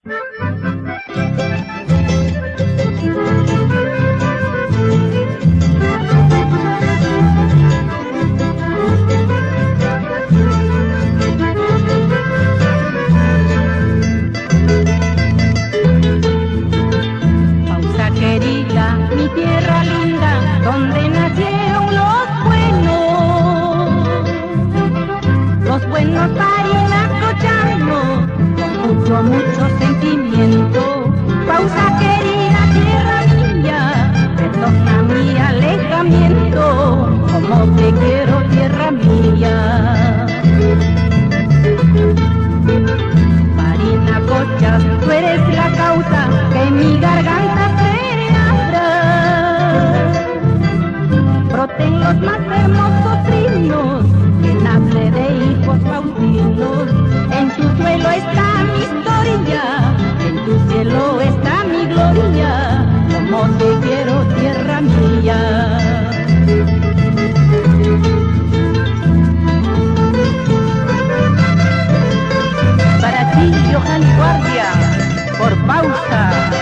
Pausa querida, mi tierra linda, donde nacieron los buenos parinacocharnos, con mucho sentimiento. Pausa querida, tierra mía, perdona mi alejamiento, como te quiero, tierra mía. Parinacochas, tú eres la causa que mi garganta se abra. Broten los más hermosos trinos, que nace de hijos pausinos. En tu suelo está mi historia, en tu cielo está mi gloria, como te quiero, tierra mía. Para ti, Johanny Guardia, por Pausa.